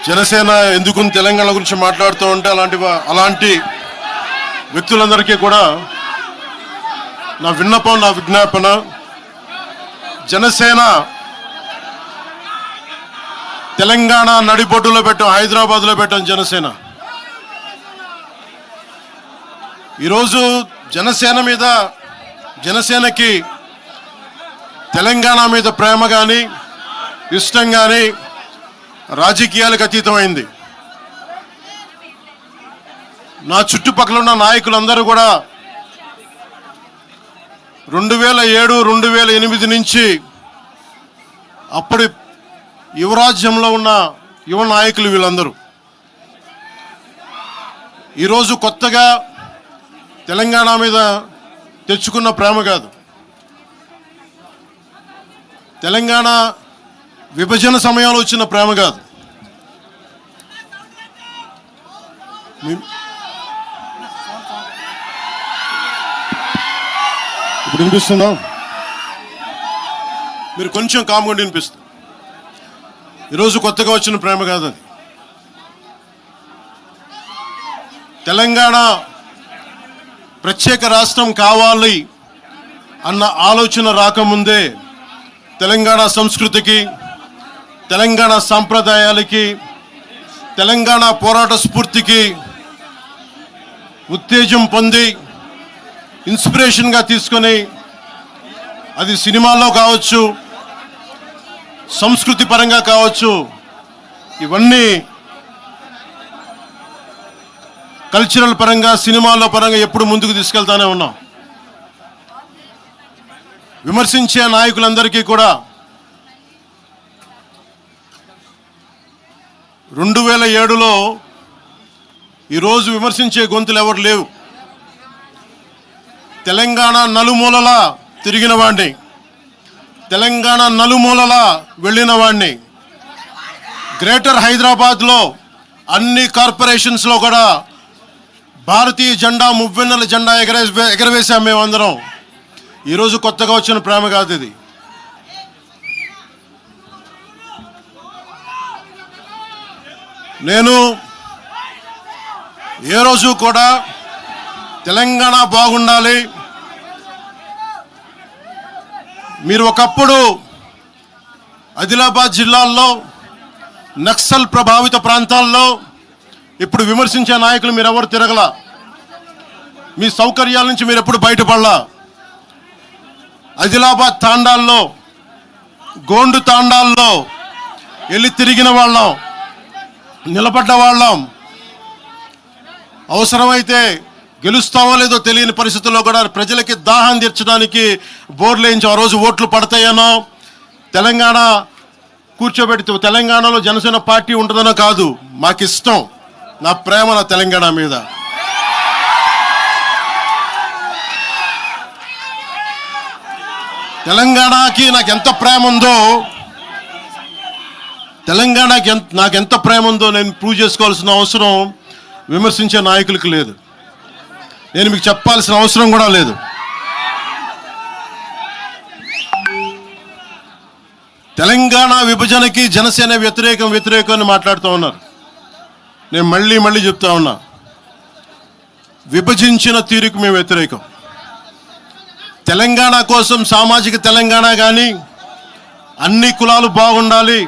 జనసేన ఎందుకు తెలంగాణ గురించి మాట్లాడుతూ ఉంటే అలాంటి వ్యక్తులందరికీ కూడా నా విన్నపం, నా విజ్ఞాపన, జనసేన తెలంగాణ నడిబొడ్డులో పెట్టాం, హైదరాబాద్లో పెట్టాం జనసేన. ఈరోజు జనసేనకి తెలంగాణ మీద ప్రేమ కానీ ఇష్టం కానీ రాజకీయాలకు అతీతమైంది. నా చుట్టుపక్కల ఉన్న నాయకులందరూ కూడా 2007, 2008 నుంచి అప్పటి యువరాజ్యంలో ఉన్న యువ నాయకులు వీళ్ళందరూ ఈరోజు కొత్తగా తెలంగాణ మీద తెచ్చుకున్న ప్రేమ కాదు. తెలంగాణ విభజన సమయంలో వచ్చిన ప్రేమ కాదు. ఇప్పుడు వినిపిస్తుందా? మీరు కొంచెం కామ్గా వినిపిస్తుంది. ఈరోజు కొత్తగా వచ్చిన ప్రేమ కాదు అది. తెలంగాణ ప్రత్యేక రాష్ట్రం కావాలి అన్న ఆలోచన రాకముందే తెలంగాణ సంస్కృతికి, తెలంగాణ సాంప్రదాయాలకి, తెలంగాణ పోరాట స్ఫూర్తికి ఉత్తేజం పొంది ఇన్స్పిరేషన్గా తీసుకొని, అది సినిమాల్లో కావచ్చు, సంస్కృతి పరంగా కావచ్చు, ఇవన్నీ కల్చరల్ పరంగా, సినిమాల్లో పరంగా ఎప్పుడు ముందుకు తీసుకెళ్తానే ఉన్నాం. విమర్శించే నాయకులందరికీ కూడా 2007లో ఈరోజు విమర్శించే గొంతులు ఎవరు లేవు. తెలంగాణ నలుమూలలా తిరిగిన వాడిని, తెలంగాణ నలుమూలలా వెళ్ళిన వాడిని, గ్రేటర్ హైదరాబాద్లో అన్ని కార్పొరేషన్స్లో కూడా భారతీయ జెండా, మువ్వెన్నెల జెండా ఎగరవేశాం మేమందరం. ఈరోజు కొత్తగా వచ్చిన ప్రేమ కాదు ఇది. నేను ఏ రోజు కూడా తెలంగాణ బాగుండాలి, మీరు ఒకప్పుడు ఆదిలాబాద్ జిల్లాల్లో నక్సల్ ప్రభావిత ప్రాంతాల్లో ఇప్పుడు విమర్శించే నాయకులు మీరెవరు తిరగల, మీ సౌకర్యాల నుంచి మీరు ఎప్పుడు బయటపడలా. ఆదిలాబాద్ తాండాల్లో, గోండు తాండాల్లో వెళ్ళి తిరిగిన వాళ్ళం, నిలబడ్డ వాళ్ళం. అవసరమైతే గెలుస్తామో లేదో తెలియని పరిస్థితుల్లో కూడా ప్రజలకి దాహం తీర్చడానికి బోర్లు వేయించి ఆ రోజు ఓట్లు పడతాయనో, తెలంగాణ కూర్చోబెడితే తెలంగాణలో జనసేన పార్టీ ఉంటుందనో కాదు, మాకు ఇష్టం, నా ప్రేమ నా తెలంగాణ మీద. తెలంగాణకి నాకు ఎంత ప్రేమ ఉందో, తెలంగాణకి నాకెంత ప్రేమ ఉందో నేను ప్రూవ్ చేసుకోవాల్సిన అవసరం విమర్శించే నాయకులకు లేదు. నేను మీకు చెప్పాల్సిన అవసరం కూడా లేదు. తెలంగాణ విభజనకి జనసేన వ్యతిరేకం అని మాట్లాడుతూ ఉన్నారు. నేను మళ్ళీ చెప్తా ఉన్నా, విభజించిన తీరుకు మేము వ్యతిరేకం. తెలంగాణ కోసం సామాజిక తెలంగాణ కానీ అన్ని కులాలు బాగుండాలి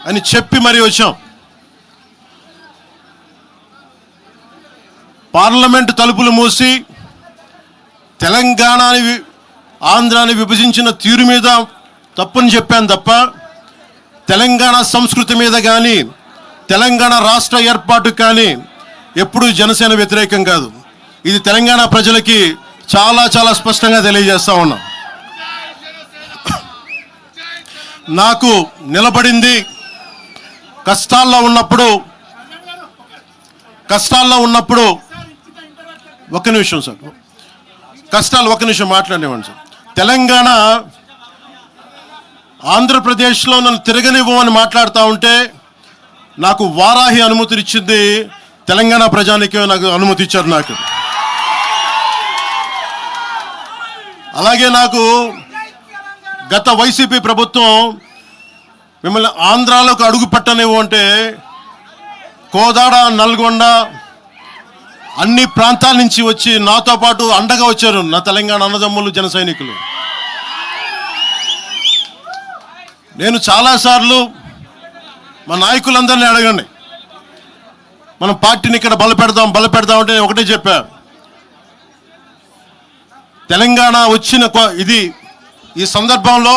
అని చెప్పి మరీ వచ్చాం. పార్లమెంటు తలుపులు మూసి తెలంగాణని, ఆంధ్రాని విభజించిన తీరు మీద తప్పని చెప్పాను తప్ప, తెలంగాణ సంస్కృతి మీద కానీ, తెలంగాణ రాష్ట్ర ఏర్పాటు కానీ ఎప్పుడూ జనసేన వ్యతిరేకం కాదు. ఇది తెలంగాణ ప్రజలకి చాలా స్పష్టంగా తెలియజేస్తా ఉన్నాం. నాకు నిలబడింది కష్టాల్లో ఉన్నప్పుడు ఒక్క నిమిషం సార్, ఒక్క నిమిషం మాట్లాడేవాడిని సార్. తెలంగాణ, ఆంధ్రప్రదేశ్లో నన్ను తిరగనివ్వమని మాట్లాడుతూ ఉంటే నాకు వారాహి అనుమతినిచ్చింది తెలంగాణ ప్రజానికి, నాకు అనుమతి ఇచ్చారు. నాకు అలాగే నాకు గత వైసీపీ ప్రభుత్వం మిమ్మల్ని ఆంధ్రాలోకి అడుగు పెట్టనివ్వు అంటే కోదాడ, నల్గొండ అన్ని ప్రాంతాల నుంచి వచ్చి నాతో పాటు అండగా వచ్చారు నా తెలంగాణ అన్నదమ్ములు, జన సైనికులు. నేను చాలాసార్లు మా నాయకులందరినీ అడగండి, మనం పార్టీని ఇక్కడ బలపెడదాం అంటే ఒకటే చెప్పా, తెలంగాణ వచ్చిన ఈ సందర్భంలో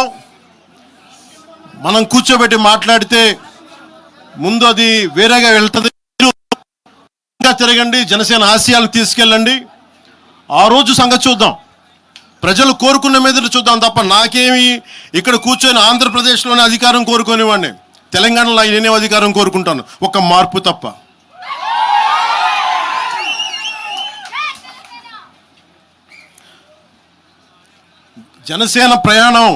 మనం కూర్చోబెట్టి మాట్లాడితే ముందు అది వేరేగా వెళ్తుంది. తిరగండి, జనసేన ఆశయాలను తీసుకెళ్ళండి, ఆ రోజు సంగతి చూద్దాం, ప్రజలు కోరుకున్న మీద చూద్దాం తప్ప నాకేమి ఇక్కడ కూర్చొని ఆంధ్రప్రదేశ్లోనే అధికారం కోరుకునేవాడిని, తెలంగాణలో నేనే అధికారం కోరుకుంటాను, ఒక మార్పు తప్ప. జనసేన ప్రయాణం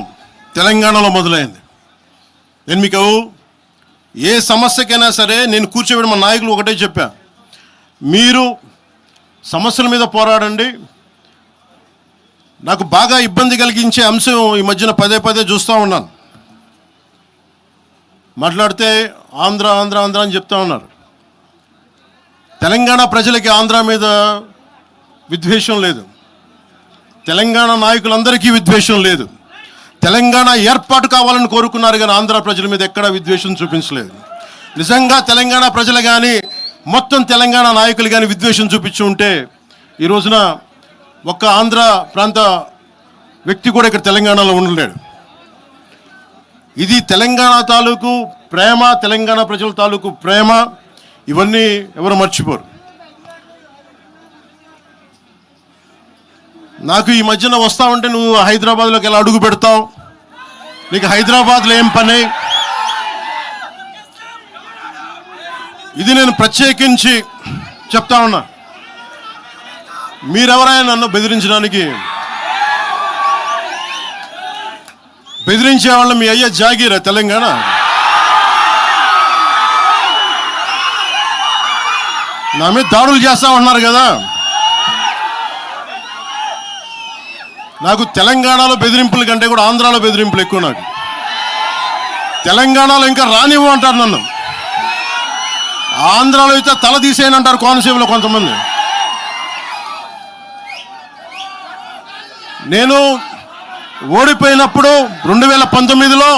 తెలంగాణలో మొదలైంది. నేను మీకు ఏ సమస్యకైనా సరే నేను కూర్చోబెట్టి మా నాయకులు ఒకటే చెప్పా, మీరు సమస్యల మీద పోరాడండి. నాకు బాగా ఇబ్బంది కలిగించే అంశం ఈ మధ్యన పదే పదే చూస్తూ ఉన్నాను, మాట్లాడితే ఆంధ్ర ఆంధ్ర ఆంధ్ర అని చెప్తా ఉన్నారు. తెలంగాణ ప్రజలకి ఆంధ్ర మీద విద్వేషం లేదు, తెలంగాణ నాయకులందరికీ విద్వేషం లేదు. తెలంగాణ ఏర్పాటు కావాలని కోరుకున్నారు కానీ ఆంధ్ర ప్రజల మీద ఎక్కడా విద్వేషం చూపించలేదు. నిజంగా తెలంగాణ ప్రజలు కానీ మొత్తం తెలంగాణ నాయకులు కానీ విద్వేషం చూపించి ఉంటే ఈ రోజున ఒక్క ఆంధ్ర ప్రాంత వ్యక్తి కూడా ఇక్కడ తెలంగాణలో ఉండలేడు. ఇది తెలంగాణ తాలూకు ప్రేమ, తెలంగాణ ప్రజల తాలూకు ప్రేమ, ఇవన్నీ ఎవరు మర్చిపోరు. నాకు ఈ మధ్యన వస్తా ఉంటే నువ్వు హైదరాబాద్లోకి ఎలా అడుగు పెడతావు, నీకు హైదరాబాద్లో ఏం పని, ఇది నేను ప్రత్యేకించి చెప్తా ఉన్నా. మీరెవరైనా నన్ను బెదిరించడానికి, బెదిరించే వాళ్ళ మీ అయ్యే జాగీరా తెలంగాణ. నా మీద దాడులు చేస్తా ఉన్నారు కదా, నాకు తెలంగాణలో బెదిరింపుల కంటే కూడా ఆంధ్రాలో బెదిరింపులు ఎక్కువ. నాకు తెలంగాణలో ఇంకా రానివ్వు అంటారు నన్ను, ఆంధ్రాలో అయితే తల తీసేయనంటారు కోనసీమలో కొంతమంది. నేను ఓడిపోయినప్పుడు 2019లో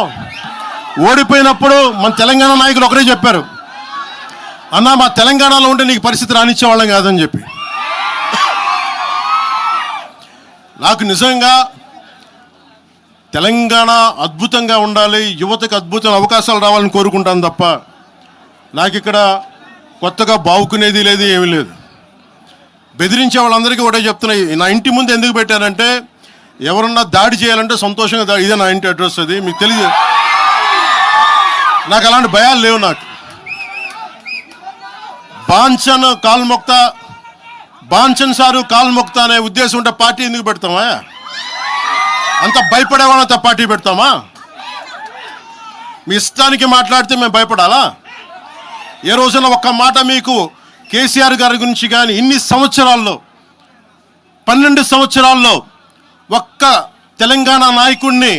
ఓడిపోయినప్పుడు మన తెలంగాణ నాయకులు ఒకరే చెప్పారు, అన్నా మా తెలంగాణలో ఉంటే నీకు పరిస్థితి రానిచ్చేవాళ్ళం కాదని చెప్పి. నాకు నిజంగా తెలంగాణ అద్భుతంగా ఉండాలి, యువతకు అద్భుతమైన అవకాశాలు రావాలని కోరుకుంటాను తప్ప నాకు ఇక్కడ కొత్తగా బావుకునేది లేదు, ఏమీ లేదు. బెదిరించే వాళ్ళందరికీ ఒకటే చెప్తున్నాయి, నా ఇంటి ముందు ఎందుకు పెట్టారంటే ఎవరన్నా దాడి చేయాలంటే సంతోషంగా దాడి, ఇదే నా ఇంటి అడ్రస్, అది మీకు తెలియదు. నాకు అలాంటి భయాలు లేవు. నాకు బాంచన్ సారు కాల్మొక్తా అనే ఉద్దేశం ఉంటే పార్టీ ఎందుకు పెడతామా? అంత భయపడేవాళ్ళంతా పార్టీ పెడతామా? మీ ఇష్టానికి మాట్లాడితే మేము భయపడాలా? ఏ రోజున ఒక్క మాట మీకు కేసీఆర్ గారి గురించి కానీ ఇన్ని సంవత్సరాల్లో 12 సంవత్సరాల్లో ఒక్క తెలంగాణ నాయకుడిని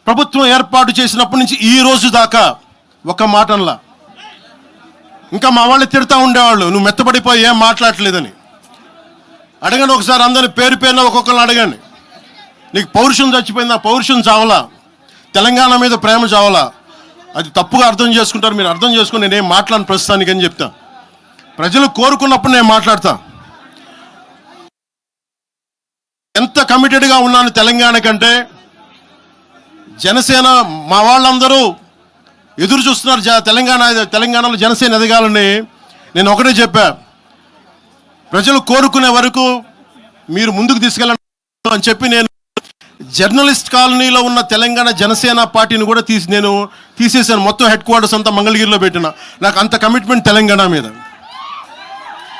ప్రభుత్వం ఏర్పాటు చేసినప్పటి నుంచి ఈ రోజు దాకా ఒక మాటంలా. ఇంకా మా వాళ్ళు తిడతా ఉండేవాళ్ళు, నువ్వు మెత్తబడిపోయి ఏం మాట్లాడలేదని. అడగండి ఒకసారి, అందరిని పేరు పేరున ఒక్కొక్కరిని అడగండి, నీకు పౌరుషం చచ్చిపోయిందా? పౌరుషం చావలా, తెలంగాణ మీద ప్రేమ చావలా? అది తప్పుగా అర్థం చేసుకుంటారు, మీరు అర్థం చేసుకుని నేనేం మాట్లాడను ప్రస్తుతానికి అని చెప్తా. ప్రజలు కోరుకున్నప్పుడు నేను మాట్లాడతా. ఎంత కమిటెడ్గా ఉన్నాను తెలంగాణ కంటే, జనసేన మా వాళ్ళందరూ ఎదురు చూస్తున్నారు తెలంగాణలో జనసేన ఎదగాలని. నేను ఒకటే చెప్పా, ప్రజలు కోరుకునే వరకు మీరు ముందుకు తీసుకెళ్ళండి అని చెప్పి నేను జర్నలిస్ట్ కాలనీలో ఉన్న తెలంగాణ జనసేన పార్టీని కూడా తీసేశాను. మొత్తం హెడ్ క్వార్టర్స్ అంతా మంగళగిరిలో పెట్టిన. నాకు అంత కమిట్మెంట్ తెలంగాణ మీద.